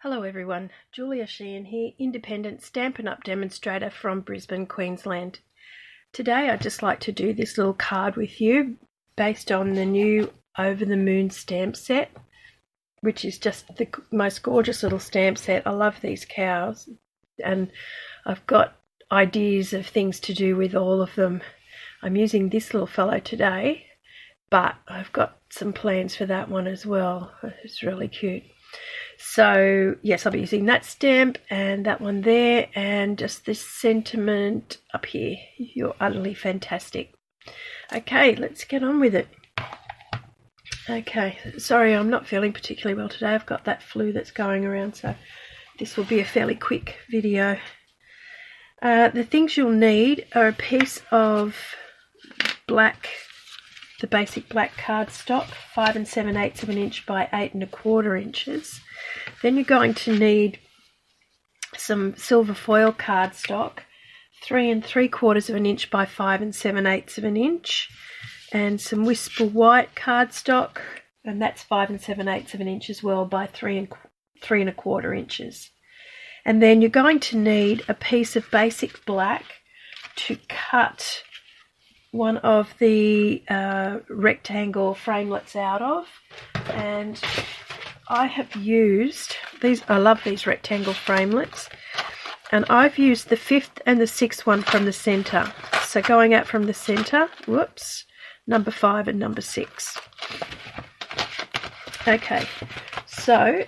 Hello everyone, JuliaSheehan here, independent Stampin' Up demonstrator from Brisbane, Queensland. Today I'd just like to do this little card with you based on the new Over the Moon stamp set, which is just the most gorgeous little stamp set. I love these cows and I've got ideas of things to do with all of them. I'm using this little fellow today, but I've got some plans for that one as well. It's really cute. So yes, I'll be using that stamp and that one there and just this sentiment up here. You're utterly fantastic. Okay, let's get on with it. Okay, sorry, I'm not feeling particularly well today. I've got that flu that's going around, so this will be a fairly quick video. The things you'll need are a piece of the basic black cardstock, 5 7/8 of an inch by 8 1/4 inches. Then you're going to need some silver foil cardstock, 3 3/4 of an inch by 5 7/8 of an inch, and some Whisper White cardstock, and that's 5 7/8 of an inch as well by 3 1/4 inches. And then you're going to need a piece of basic black to cut one of the rectangle framelits out of, and I have used these. I love these rectangle framelits, and I've used the 5th and the 6th one from the center. So going out from the center, whoops, number 5 and number 6. Okay, so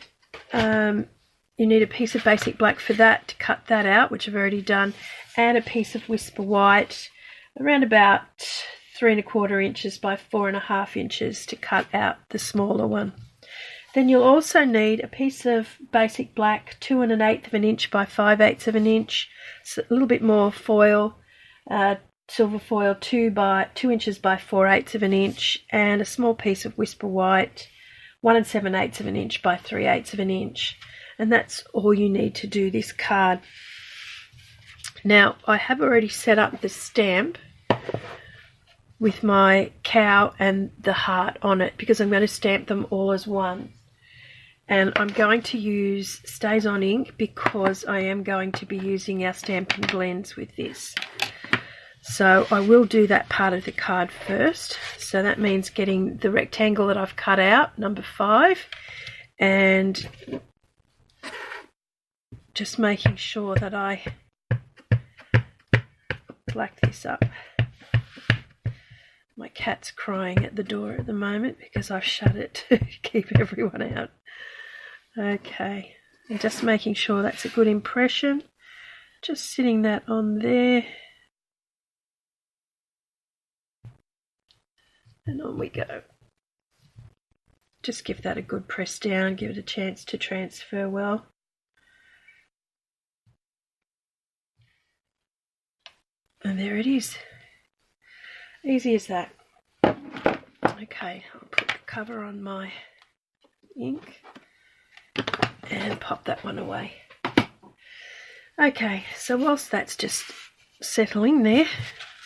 you need a piece of basic black for that, to cut that out, which I've already done, and a piece of Whisper White, around about 3 1/4 inches by 4 1/2 inches to cut out the smaller one. Then you'll also need a piece of basic black, 2 1/8 of an inch by 5/8 of an inch, so a little bit more foil, silver foil, 2 inches by 4/8 of an inch, and a small piece of Whisper White, 1 7/8 of an inch by 3/8 of an inch. And that's all you need to do this card. Now, I have already set up the stamp with my cow and the heart on it because I'm going to stamp them all as one. And I'm going to use Staz On Ink because I am going to be using our Stampin' Blends with this. So I will do that part of the card first. So that means getting the rectangle that I've cut out, number 5, and just making sure that I black this up. My cat's crying at the door at the moment because I've shut it to keep everyone out. Okay, and just making sure that's a good impression. Just sitting that on there. And on we go. Just give that a good press down, give it a chance to transfer well. And there it is. Easy as that. Okay, I'll put the cover on my ink and pop that one away. Okay, so whilst that's just settling there,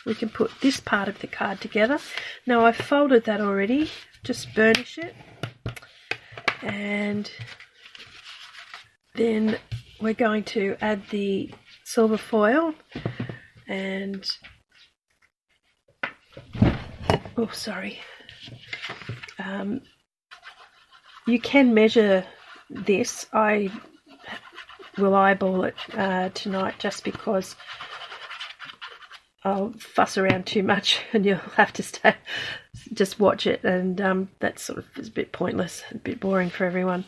we can put this part of the card together. Now I've folded that already, just burnish it, and then we're going to add the silver foil. And oh, sorry. You can measure this. I will eyeball it tonight just because I'll fuss around too much and you'll have to just watch it, and that sort of is a bit pointless, a bit boring for everyone.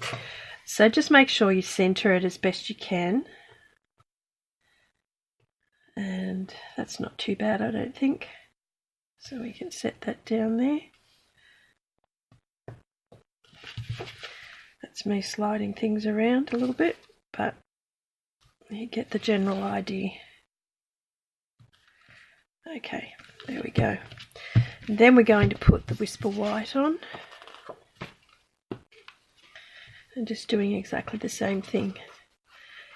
So just make sure you center it as best you can. And that's not too bad, I don't think. So we can set that down there. That's me sliding things around a little bit, but you get the general idea. Okay, there we go. And then we're going to put the Whisper White on. And just doing exactly the same thing.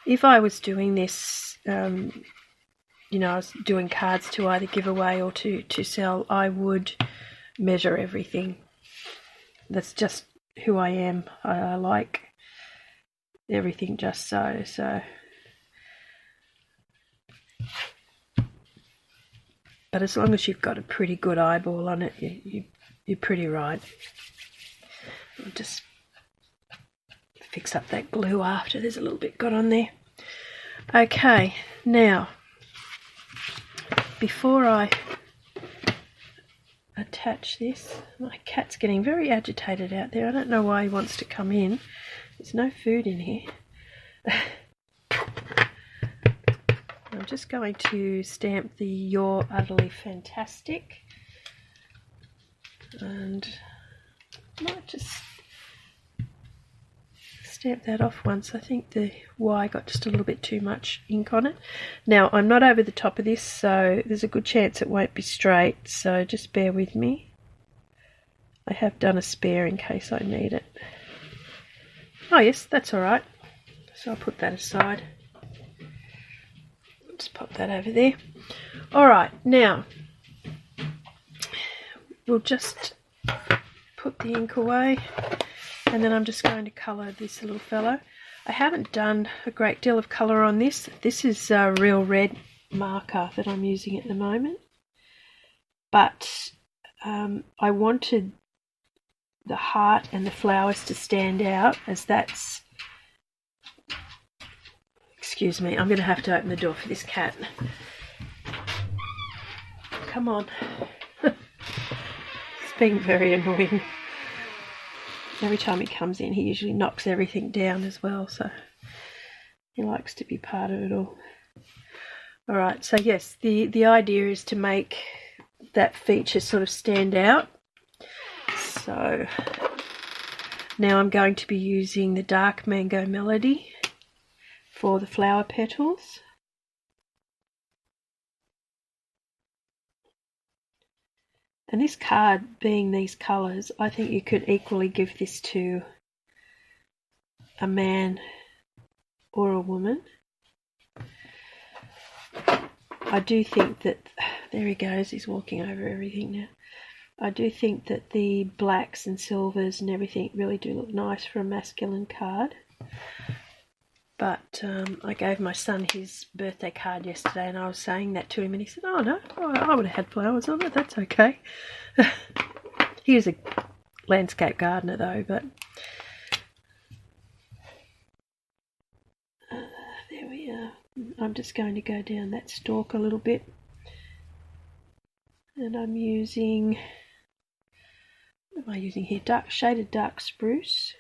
If I was doing this, I was doing cards to either give away or to sell, I would measure everything. That's just who I am. I like everything just so. But as long as you've got a pretty good eyeball on it, you're pretty right. I'll just fix up that glue after. There's a little bit got on there. Okay, now before I attach this, my cat's getting very agitated out there. I don't know why he wants to come in. There's no food in here. I'm just going to stamp the You're Utterly Fantastic, and I might just stamp that off once. I think the Y got just a little bit too much ink on it. Now, I'm not over the top of this, so there's a good chance it won't be straight, so just bear with me. I have done a spare in case I need it. Oh yes, that's alright. So I'll put that aside. Just pop that over there. Alright, now we'll just put the ink away, and then I'm just going to colour this little fellow. I haven't done a great deal of colour on this. This is a real red marker that I'm using at the moment, but I wanted the heart and the flowers to stand out, as that's... Excuse me, I'm going to have to open the door for this cat. Come on. It's being very annoying. Every time he comes in, he usually knocks everything down as well, so he likes to be part of it all. Alright, so yes, the idea is to make that feature sort of stand out. So now I'm going to be using the Dark Mango Melody for the flower petals. And this card being these colours, I think you could equally give this to a man or a woman. I do think that, there he goes, he's walking over everything now. I do think that the blacks and silvers and everything really do look nice for a masculine card. But I gave my son his birthday card yesterday, and I was saying that to him, and he said, oh no, I would have had flowers on it, that's okay. He is a landscape gardener though, but there we are. I'm just going to go down that stalk a little bit, and I'm using, what am I using here? Shaded dark spruce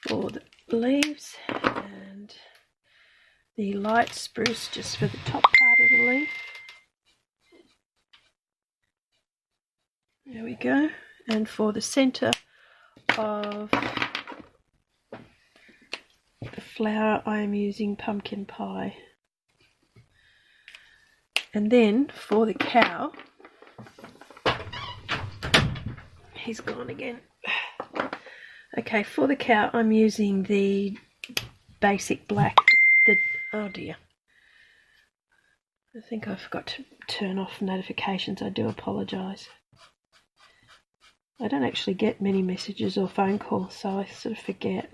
for the leaves, and the light spruce just for the top part of the leaf. There we go. And for the centre of the flower, I am using pumpkin pie. And then for the cow, he's gone again. Okay, for the cow, I'm using the basic black. Oh dear. I think I forgot to turn off notifications. I do apologise. I don't actually get many messages or phone calls, so I sort of forget.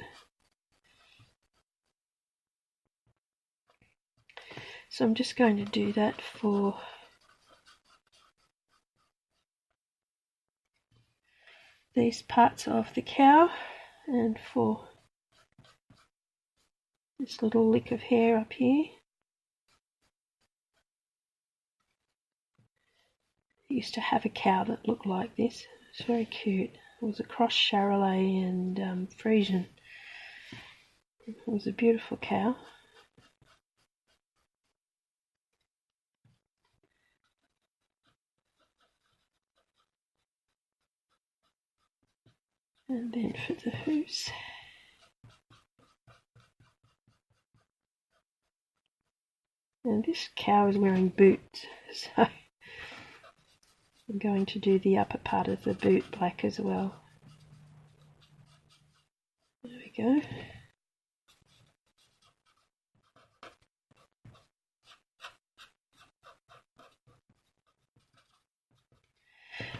So I'm just going to do that for these parts of the cow, and for this little lick of hair up here. I used to have a cow that looked like this. It's very cute. It was a cross Charolais and Friesian. It was a beautiful cow. And then for the hooves, and this cow is wearing boots, so I'm going to do the upper part of the boot black as well. There we go.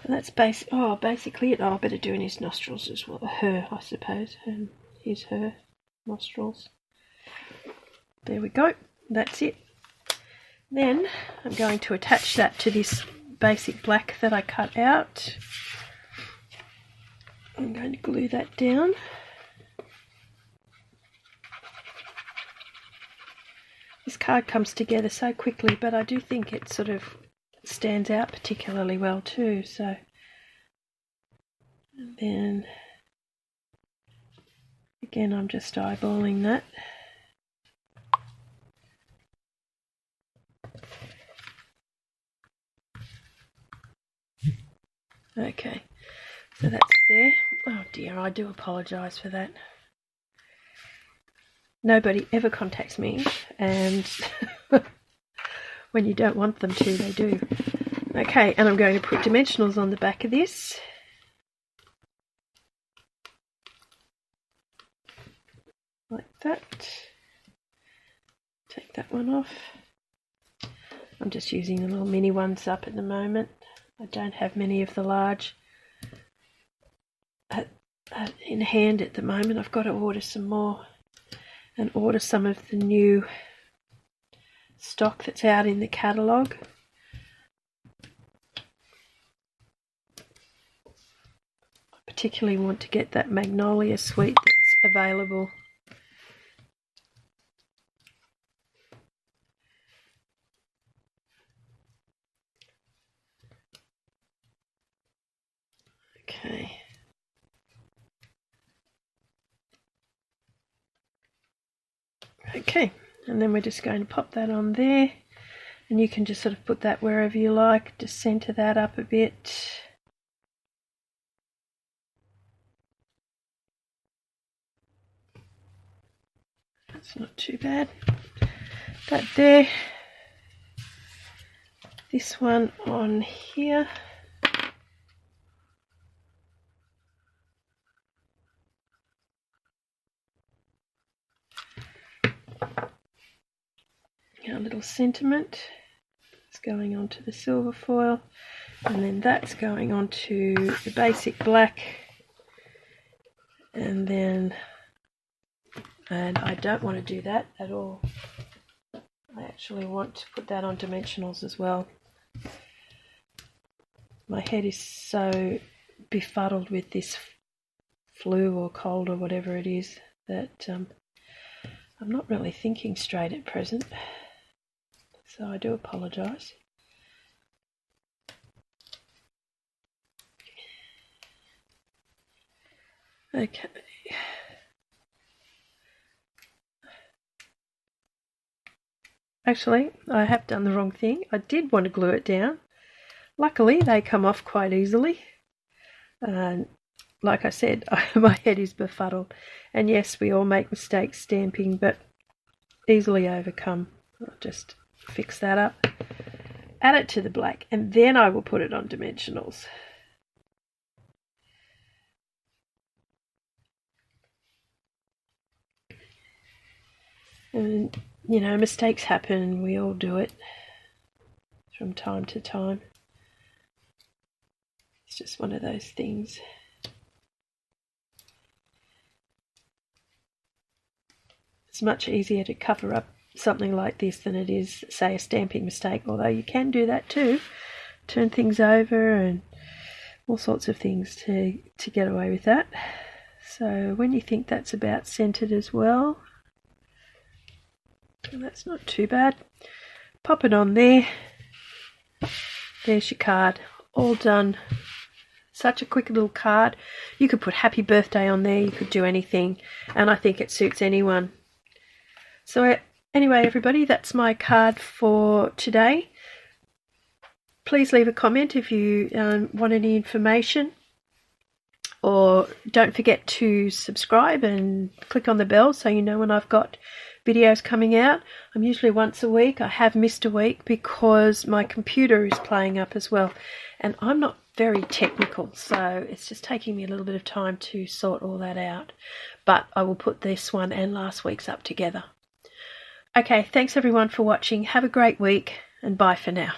And that's basically it. Oh, I better do in his nostrils as well. Her, I suppose. Here's her nostrils. There we go. That's it. Then I'm going to attach that to this basic black that I cut out. I'm going to glue that down. This card comes together so quickly, but I do think it sort of stands out particularly well too. So, and then again, I'm just eyeballing that. Okay, so that's there. Oh dear, I do apologise for that. Nobody ever contacts me, and when you don't want them to, they do. Okay, and I'm going to put dimensionals on the back of this. Like that. Take that one off. I'm just using the little mini ones up at the moment. I don't have many of the large in hand at the moment. I've got to order some more and order some of the new stock that's out in the catalogue. I particularly want to get that Magnolia suite that's available. Okay. Okay, and then we're just going to pop that on there, and you can just sort of put that wherever you like. Just centre that up a bit. That's not too bad. That there. This one on here. Our little sentiment is going onto the silver foil, and then that's going onto the basic black, and I don't want to do that at all. I actually want to put that on dimensionals as well. My head is so befuddled with this flu or cold or whatever it is that I'm not really thinking straight at present. So I do apologise. Okay. Actually, I have done the wrong thing. I did want to glue it down. Luckily, they come off quite easily. Like I said, my head is befuddled. And yes, we all make mistakes stamping, but easily overcome. I'll just fix that up, add it to the black, and then I will put it on dimensionals. And you know, mistakes happen, we all do it from time to time. It's just one of those things. It's much easier to cover up something like this than it is, say, a stamping mistake, although you can do that too, turn things over and all sorts of things to get away with that. So when you think that's about centered as well, and that's not too bad, pop it on there. There's your card, all done. Such a quick little card. You could put happy birthday on there, you could do anything, and I think it suits anyone. So anyway, everybody, that's my card for today. Please leave a comment if you want any information, or don't forget to subscribe and click on the bell so you know when I've got videos coming out. I'm usually once a week. I have missed a week because my computer is playing up as well, and I'm not very technical, so it's just taking me a little bit of time to sort all that out, but I will put this one and last week's up together. Okay, thanks everyone for watching. Have a great week, and bye for now.